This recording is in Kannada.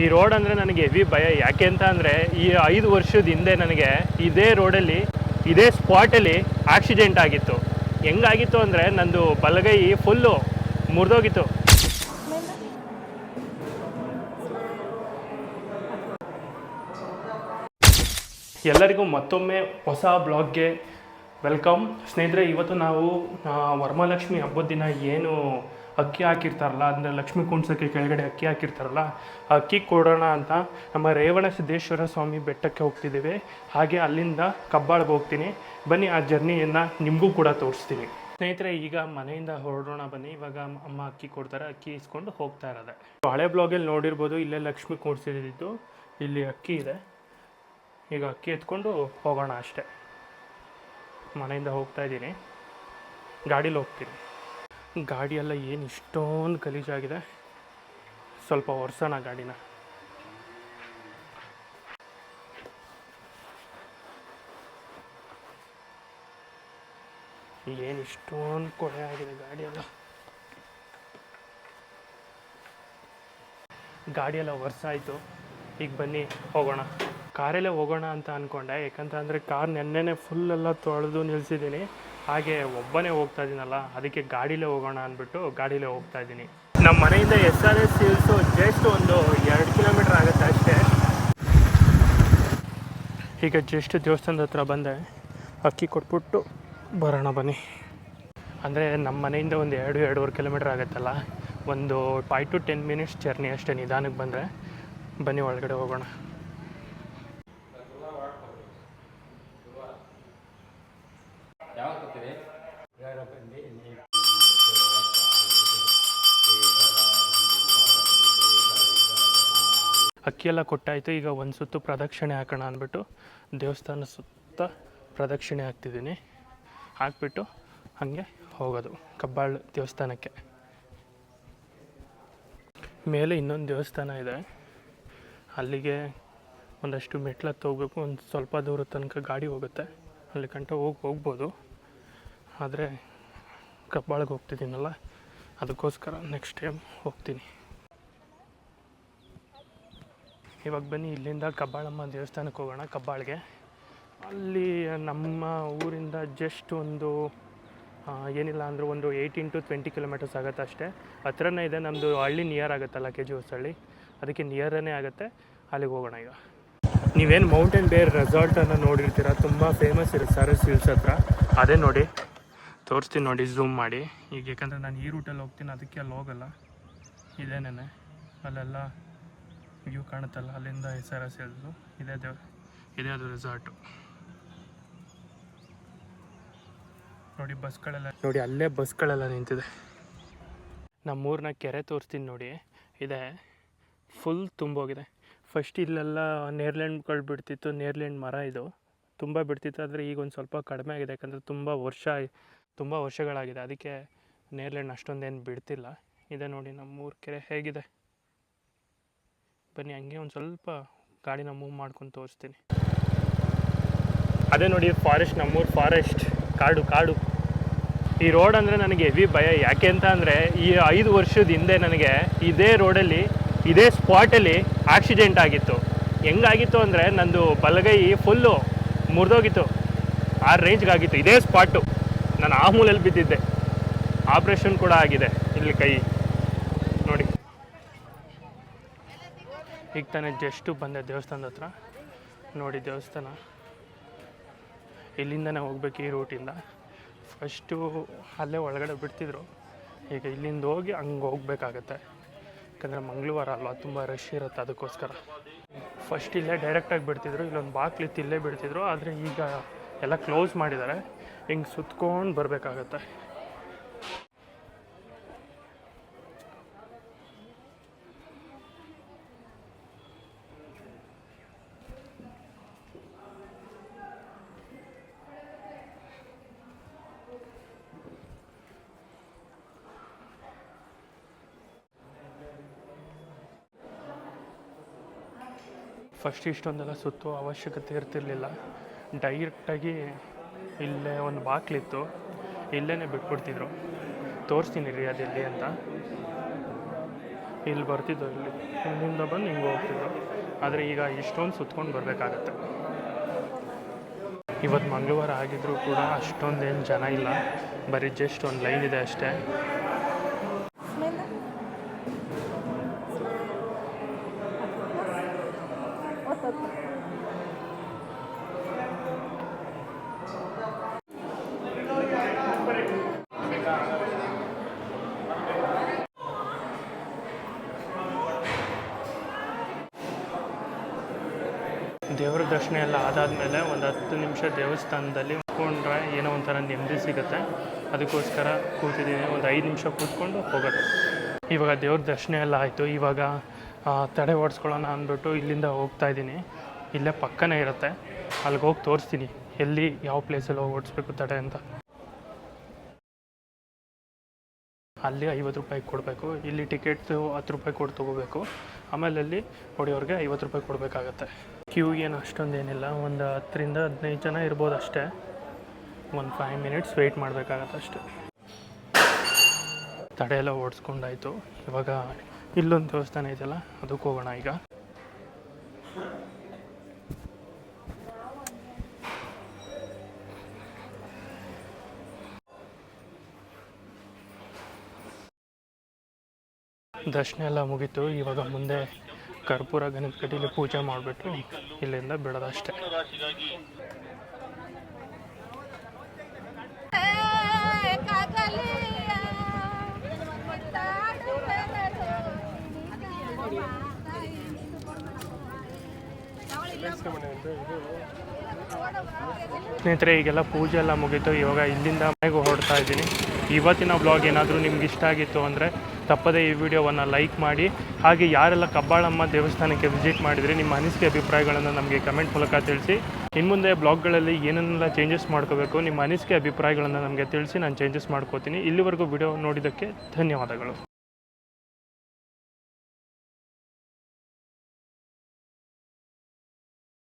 ಈ ರೋಡ್ ಅಂದರೆ ನನಗೆ ಹೆವಿ ಭಯ. ಯಾಕೆ ಅಂತ ಅಂದರೆ ಈ 5 ವರ್ಷದ ಹಿಂದೆ ನನಗೆ ಇದೇ ರೋಡಲ್ಲಿ ಇದೇ ಸ್ಪಾಟಲ್ಲಿ ಆಕ್ಸಿಡೆಂಟ್ ಆಗಿತ್ತು. ಹೆಂಗಾಗಿತ್ತು ಅಂದರೆ ನಂದು ಬಲಗೈ ಫುಲ್ಲು ಮುರಿದೋಗಿತ್ತು. ಎಲ್ಲರಿಗೂ ಮತ್ತೊಮ್ಮೆ ಹೊಸ ಬ್ಲಾಗ್ಗೆ ವೆಲ್ಕಮ್. ಸ್ನೇಹಿತರೆ, ಇವತ್ತು ನಾವು ವರಮಹಾಲಕ್ಷ್ಮಿ ಹಬ್ಬದ ದಿನ ಏನು ಅಕ್ಕಿ ಹಾಕಿರ್ತಾರಲ್ಲ, ಅಂದರೆ ಲಕ್ಷ್ಮೀ ಕುಂಡ್ಸೋಕ್ಕೆ ಕೆಳಗಡೆ ಅಕ್ಕಿ ಹಾಕಿರ್ತಾರಲ್ಲ, ಅಕ್ಕಿ ಕೊಡೋಣ ಅಂತ ನಮ್ಮ ರೇವಣ ಸಿದ್ದೇಶ್ವರ ಸ್ವಾಮಿ ಬೆಟ್ಟಕ್ಕೆ ಹೋಗ್ತಿದ್ದೀವಿ. ಹಾಗೆ ಅಲ್ಲಿಂದ ಕಬ್ಬಾಳ್ಗೆ ಹೋಗ್ತೀನಿ. ಬನ್ನಿ, ಆ ಜರ್ನಿಯನ್ನು ನಿಮಗೂ ಕೂಡ ತೋರಿಸ್ತೀನಿ. ಸ್ನೇಹಿತರೆ, ಈಗ ಮನೆಯಿಂದ ಹೊರಡೋಣ ಬನ್ನಿ. ಇವಾಗ ಅಮ್ಮ ಅಕ್ಕಿ ಕೊಡ್ತಾರೆ, ಅಕ್ಕಿ ಇಸ್ಕೊಂಡು ಹೋಗ್ತಾ ಇರೋದೆ. ಹಳೆ ಬ್ಲಾಗಲ್ಲಿ ನೋಡಿರ್ಬೋದು, ಇಲ್ಲೇ ಲಕ್ಷ್ಮಿ ಕೂಡಿಸಿದ್ದು, ಇಲ್ಲಿ ಅಕ್ಕಿ ಇದೆ. ಈಗ ಅಕ್ಕಿ ಎತ್ಕೊಂಡು ಹೋಗೋಣ ಅಷ್ಟೇ. ಮನೆಯಿಂದ ಹೋಗ್ತಾ ಇದ್ದೀನಿ, ಗಾಡೀಲಿ ಹೋಗ್ತೀನಿ. ಗಾಡಿಯೆಲ್ಲ ಏನು ಇಷ್ಟೊಂದು ಗಲೀಜಾಗಿದೆ, ಸ್ವಲ್ಪ ಒರೆಸೋಣ ಗಾಡಿನ. ಏನು ಇಷ್ಟೊಂದು ಕೊಳೆ ಆಗಿದೆ ಗಾಡಿಯೆಲ್ಲ. ಗಾಡಿಯೆಲ್ಲ ಒರೆಸಾಯಿತು. ಈಗ ಬನ್ನಿ ಹೋಗೋಣ. ಕಾರಲ್ಲೇ ಹೋಗೋಣ ಅಂತ ಅಂದ್ಕೊಂಡೆ, ಯಾಕಂತಂದರೆ ಕಾರ್ ನೆನ್ನೆನೇ ಫುಲ್ಲೆಲ್ಲ ತೊಳೆದು ನಿಲ್ಲಿಸಿದ್ದೀನಿ. ಹಾಗೆ ಒಬ್ಬನೇ ಹೋಗ್ತಾ ಇದ್ದೀನಲ್ಲ, ಅದಕ್ಕೆ ಗಾಡೀಲೇ ಹೋಗೋಣ ಅಂದ್ಬಿಟ್ಟು ಗಾಡೀಲೇ ಹೋಗ್ತಾ ಇದ್ದೀನಿ. ನಮ್ಮ ಮನೆಯಿಂದ SRS ಹಿಲ್ಸು ಜಸ್ಟ್ ಒಂದು 2 ಕಿಲೋಮೀಟ್ರ್ ಆಗುತ್ತೆ ಅಷ್ಟೇ. ಈಗ ಜಸ್ಟ್ ದೇವಸ್ಥಾನದ ಹತ್ರ ಬಂದೆ, ಅಕ್ಕಿ ಕೊಟ್ಬಿಟ್ಟು ಬರೋಣ ಬನ್ನಿ. ಅಂದರೆ ನಮ್ಮ ಮನೆಯಿಂದ ಒಂದು 2-2.5 ಕಿಲೋಮೀಟ್ರ್ ಆಗುತ್ತಲ್ಲ, ಒಂದು 5 to 10 ಮಿನಿಟ್ಸ್ ಜರ್ನಿ ಅಷ್ಟೇ. ನಿಧಾನಕ್ಕೆ ಬಂದರೆ ಬನ್ನಿ, ಒಳಗಡೆ ಹೋಗೋಣ. ಅಕ್ಕಿಯೆಲ್ಲ ಕೊಟ್ಟಾಯಿತು. ಈಗ ಒಂದು ಸುತ್ತು ಪ್ರದಕ್ಷಿಣೆ ಹಾಕೋಣ ಅಂದ್ಬಿಟ್ಟು ದೇವಸ್ಥಾನ ಸುತ್ತ ಪ್ರದಕ್ಷಿಣೆ ಹಾಕ್ತಿದ್ದೀನಿ. ಹಾಕ್ಬಿಟ್ಟು ಹಾಗೆ ಹೋಗೋದು ಕಬ್ಬಾಳು ದೇವಸ್ಥಾನಕ್ಕೆ. ಮೇಲೆ ಇನ್ನೊಂದು ದೇವಸ್ಥಾನ ಇದೆ, ಅಲ್ಲಿಗೆ ಒಂದಷ್ಟು ಮೆಟ್ಲು ಹೋಗ್ಬೇಕು. ಒಂದು ಸ್ವಲ್ಪ ದೂರ ತನಕ ಗಾಡಿ ಹೋಗುತ್ತೆ, ಅಲ್ಲಿ ಗಂಟ ಹೋಗ್ಬೋದು. ಆದರೆ ಕಬ್ಬಾಳಿಗೆ ಹೋಗ್ತಿದ್ದೀನಲ್ಲ, ಅದಕ್ಕೋಸ್ಕರ ನೆಕ್ಸ್ಟ್ ಟೈಮ್ ಹೋಗ್ತೀನಿ. ಇವಾಗ ಬನ್ನಿ, ಇಲ್ಲಿಂದ ಕಬ್ಬಾಳಮ್ಮ ದೇವಸ್ಥಾನಕ್ಕೆ ಹೋಗೋಣ. ಕಬ್ಬಾಳಿಗೆ ಅಲ್ಲಿ ನಮ್ಮ ಊರಿಂದ ಜಸ್ಟ್ ಒಂದು ಏನಿಲ್ಲ ಅಂದರೂ ಒಂದು 18 to 20 ಕಿಲೋಮೀಟರ್ಸ್ ಆಗುತ್ತೆ ಅಷ್ಟೇ. ಹತ್ರನೇ ಇದೆ. ನಮ್ಮದು ಹಳ್ಳಿ ನಿಯರ್ ಆಗುತ್ತಲ್ಲ, KG ಹೊಸಳ್ಳಿ, ಅದಕ್ಕೆ ನಿಯರೇ ಆಗುತ್ತೆ. ಅಲ್ಲಿಗೆ ಹೋಗೋಣ. ಈಗ ನೀವೇನು ಮೌಂಟೇನ್ ಬೇರ್ ರೆಸಾರ್ಟನ್ನು ನೋಡಿರ್ತೀರ, ತುಂಬ ಫೇಮಸ್ ಇರುತ್ತೆ SRS ಹಿಲ್ಸ್ ಹತ್ರ. ಅದೇ ನೋಡಿ, ತೋರಿಸ್ತೀನಿ ನೋಡಿ, ಝೂಮ್ ಮಾಡಿ. ಈಗ ಯಾಕಂದರೆ ನಾನು ಈ ರೂಟಲ್ಲಿ ಹೋಗ್ತೀನಿ, ಅದಕ್ಕೆ ಅಲ್ಲಿ ಹೋಗಲ್ಲ. ಇದೇನೇ ಅಲ್ಲೆಲ್ಲ ವ್ಯೂ ಕಾಣುತ್ತಲ್ಲ, ಅಲ್ಲಿಂದ SRS ಹಿಲ್ಸು ಇದೇ ಅದು ರೆಸಾರ್ಟು. ನೋಡಿ ಬಸ್ಗಳೆಲ್ಲ, ನೋಡಿ ಅಲ್ಲೇ ಬಸ್ಗಳೆಲ್ಲ ನಿಂತಿದೆ. ನಮ್ಮೂರಿನ ಕೆರೆ ತೋರಿಸ್ತೀನಿ ನೋಡಿ, ಇದೆ ಫುಲ್ ತುಂಬೋಗಿದೆ. ಫಸ್ಟ್ ಇಲ್ಲೆಲ್ಲ ನೇರ್ಲೆಂಡ್ಗಳು ಬಿಡ್ತಿತ್ತು, ನೇರ್ಲೆಂಡ್ ಮರ ಇದು ತುಂಬ ಬಿಡ್ತಿತ್ತು. ಆದರೆ ಈಗ ಒಂದು ಸ್ವಲ್ಪ ಕಡಿಮೆ ಆಗಿದೆ, ಯಾಕಂದರೆ ತುಂಬ ವರ್ಷಗಳಾಗಿದೆ. ಅದಕ್ಕೆ ನೇರ್ಲೆಂಡ್ ಅಷ್ಟೊಂದೇನು ಬಿಡ್ತಿಲ್ಲ. ಇದೆ ನೋಡಿ ನಮ್ಮೂರು ಕೆರೆ ಹೇಗಿದೆ. ಬನ್ನಿ, ಹಂಗೆ ಒಂದು ಸ್ವಲ್ಪ ಗಾಡಿನ ಮೂವ್ ಮಾಡ್ಕೊಂಡು ತೋರಿಸ್ತೀನಿ. ಅದೇ ನೋಡಿ ಫಾರೆಸ್ಟ್, ನಮ್ಮೂರು ಫಾರೆಸ್ಟ್, ಕಾಡು. ಈ ರೋಡ್ ಅಂದರೆ ನನಗೆ ಹೆವಿ ಭಯ. ಯಾಕೆ ಅಂತ ಅಂದರೆ ಈ 5 ವರ್ಷದ ಹಿಂದೆ ನನಗೆ ಇದೇ ರೋಡಲ್ಲಿ ಇದೇ ಸ್ಪಾಟಲ್ಲಿ ಆಕ್ಸಿಡೆಂಟ್ ಆಗಿತ್ತು. ಹೆಂಗಾಗಿತ್ತು ಅಂದರೆ ನಂದು ಬಲಗೈ ಫುಲ್ಲು ಮುರಿದೋಗಿತ್ತು. ಆ ರೇಂಜ್ಗಾಗಿತ್ತು ಇದೇ ಸ್ಪಾಟು. ನಾನು ಆ ಮೂಲೆಯಲ್ಲಿ ಬಿದ್ದಿದ್ದೆ. ಆಪ್ರೇಷನ್ ಕೂಡ ಆಗಿದೆ ಇಲ್ಲಿ ಕೈ ನೋಡಿ. ಈಗ ತಾನೇ ಜಸ್ಟು ಬಂದೆ ದೇವಸ್ಥಾನದ ಹತ್ರ. ನೋಡಿ ದೇವಸ್ಥಾನ, ಇಲ್ಲಿಂದನೇ ಹೋಗ್ಬೇಕು ಈ ರೂಟಿಂದ. ಫಸ್ಟು ಅಲ್ಲೇ ಒಳಗಡೆ ಬಿಡ್ತಿದ್ರು, ಈಗ ಇಲ್ಲಿಂದ ಹೋಗಿ ಹಂಗೆ ಹೋಗ್ಬೇಕಾಗತ್ತೆ. ಯಾಕಂದರೆ ಮಂಗಳವಾರ ಅಲ್ವಾ, ತುಂಬ ರಶ್ ಇರುತ್ತೆ, ಅದಕ್ಕೋಸ್ಕರ. ಫಸ್ಟ್ ಇಲ್ಲೇ ಡೈರೆಕ್ಟಾಗಿ ಬಿಡ್ತಿದ್ರು, ಇಲ್ಲೊಂದು ಬಾಕ್ಲಿತ್ತು, ಇಲ್ಲೇ ಬಿಡ್ತಿದ್ರು. ಆದರೆ ಈಗ ಎಲ್ಲ ಕ್ಲೋಸ್ ಮಾಡಿದ್ದಾರೆ, ಹಿಂಗೆ ಸುತ್ಕೊಂಡು ಬರಬೇಕಾಗತ್ತೆ. ಫಸ್ಟ್ ಇಷ್ಟೊಂದೆಲ್ಲ ಸುತ್ತೋ ಅವಶ್ಯಕತೆ ಇರ್ತಿರ್ಲಿಲ್ಲ. ಡೈರೆಕ್ಟಾಗಿ ಇಲ್ಲೇ ಒಂದು ಬಾಕ್ಲಿತ್ತು, ಇಲ್ಲೇ ಬಿಟ್ಬಿಡ್ತಿದ್ರು. ತೋರಿಸ್ತೀನಿ ರೀ ಅದೆಲ್ಲಿ ಅಂತ. ಇಲ್ಲಿ ಬರ್ತಿದ್ದೋ ಇಲ್ಲಿ ಇಲ್ಲಿಂದ ಬಂದು ಹಿಂಗೆ ಹೋಗ್ತಿದ್ದೋ. ಆದರೆ ಈಗ ಇಷ್ಟೊಂದು ಸುತ್ಕೊಂಡು ಬರಬೇಕಾಗತ್ತೆ. ಇವತ್ತು ಮಂಗಳವಾರ ಆಗಿದ್ರೂ ಕೂಡ ಅಷ್ಟೊಂದೇನು ಜನ ಇಲ್ಲ, ಬರೀ ಜಸ್ಟ್ ಒಂದು ಲೈನ್ ಇದೆ ಅಷ್ಟೇ. ದೇವ್ರ ದರ್ಶನ ಎಲ್ಲ ಆದಾದಮೇಲೆ ಒಂದು 10 ನಿಮಿಷ ದೇವಸ್ಥಾನದಲ್ಲಿ ಕೂತ್ಕೊಂಡ್ರೆ ಏನೋ ಒಂಥರ ನೆಮ್ಮದಿ ಸಿಗುತ್ತೆ. ಅದಕ್ಕೋಸ್ಕರ ಕೂತಿದ್ದೀನಿ, ಒಂದು 5 ನಿಮಿಷ ಕೂತ್ಕೊಂಡು ಹೋಗೋದು. ಇವಾಗ ದೇವ್ರ ದರ್ಶನ ಎಲ್ಲ ಆಯಿತು. ಇವಾಗ ತಡೆ ಓಡಿಸ್ಕೊಳ್ಳೋಣ ಅಂದ್ಬಿಟ್ಟು ಇಲ್ಲಿಂದ ಹೋಗ್ತಾ ಇದ್ದೀನಿ. ಇಲ್ಲೇ ಪಕ್ಕನೇ ಇರುತ್ತೆ, ಅಲ್ಲಿಗೆ ಹೋಗಿ ತೋರಿಸ್ತೀನಿ ಎಲ್ಲಿ ಯಾವ ಪ್ಲೇಸಲ್ಲಿ ಹೋಗಿ ಓಡಿಸ್ಬೇಕು ತಡೆ ಅಂತ. ಅಲ್ಲಿ 50 ರೂಪಾಯಿ ಕೊಡಬೇಕು, ಇಲ್ಲಿ ಟಿಕೆಟ್ದು 10 ರೂಪಾಯಿ ಕೊಟ್ಟು ತೊಗೋಬೇಕು. ಆಮೇಲೆ ಅಲ್ಲಿ ಹೊಡೆಯೋರಿಗೆ 50 ರೂಪಾಯಿ ಕೊಡಬೇಕಾಗತ್ತೆ. ಕ್ಯೂ ಏನು ಅಷ್ಟೊಂದೇನಿಲ್ಲ, ಒಂದು 10ರಿಂದ 15 ಜನ ಇರ್ಬೋದು ಅಷ್ಟೇ. ಒಂದು 5 ಮಿನಿಟ್ಸ್ ವೆಯ್ಟ್ ಮಾಡಬೇಕಾಗತ್ತೆ ಅಷ್ಟೇ. ತಡೆ ಎಲ್ಲ ಓಡಿಸ್ಕೊಂಡಾಯಿತು. ಇವಾಗ ಇಲ್ಲೊಂದು ದೇವಸ್ಥಾನ ಇದೆಯಲ್ಲ, ಅದಕ್ಕೆ ಹೋಗೋಣ ಈಗ. ದರ್ಶನ ಎಲ್ಲ ಮುಗೀತು. ಇವಾಗ ಮುಂದೆ ಕರ್ಪೂರ ಗಣಪತಿಲಿ ಪೂಜೆ ಮಾಡಿಬಿಟ್ಟು ಇಲ್ಲಿಂದ ಬಿಡೋದಷ್ಟೇ. ಸ್ನೇಹಿತರೆ, ಈಗೆಲ್ಲ ಪೂಜೆ ಎಲ್ಲ ಮುಗೀತು. ಇವಾಗ ಇಲ್ಲಿಂದ ಮನೆಗೆ ಹೊರಡ್ತಾ ಇದ್ದೀನಿ. ಇವತ್ತಿನ ಬ್ಲಾಗ್ ಏನಾದರೂ ನಿಮ್ಗೆ ಇಷ್ಟ ಆಗಿತ್ತು ಅಂದರೆ ತಪ್ಪದೇ ಈ ವಿಡಿಯೋವನ್ನು ಲೈಕ್ ಮಾಡಿ. ಹಾಗೆ ಯಾರೆಲ್ಲ ಕಬ್ಬಾಳಮ್ಮ ದೇವಸ್ಥಾನಕ್ಕೆ ವಿಸಿಟ್ ಮಾಡಿದರೆ ನಿಮ್ಮ ಅನಿಸಿಕೆ ಅಭಿಪ್ರಾಯಗಳನ್ನು ನಮಗೆ ಕಮೆಂಟ್ ಮೂಲಕ ತಿಳಿಸಿ. ಇನ್ನು ಮುಂದೆ ಬ್ಲಾಗ್ಗಳಲ್ಲಿ ಏನನ್ನೆಲ್ಲ ಚೇಂಜಸ್ ಮಾಡ್ಕೋಬೇಕು, ನಿಮ್ಮ ಅನಿಸಿಕೆ ಅಭಿಪ್ರಾಯಗಳನ್ನು ನಮಗೆ ತಿಳಿಸಿ, ನಾನು ಚೇಂಜಸ್ ಮಾಡ್ಕೋತೀನಿ. ಇಲ್ಲಿವರೆಗೂ ವಿಡಿಯೋ ನೋಡಿದ್ದಕ್ಕೆ ಧನ್ಯವಾದಗಳು.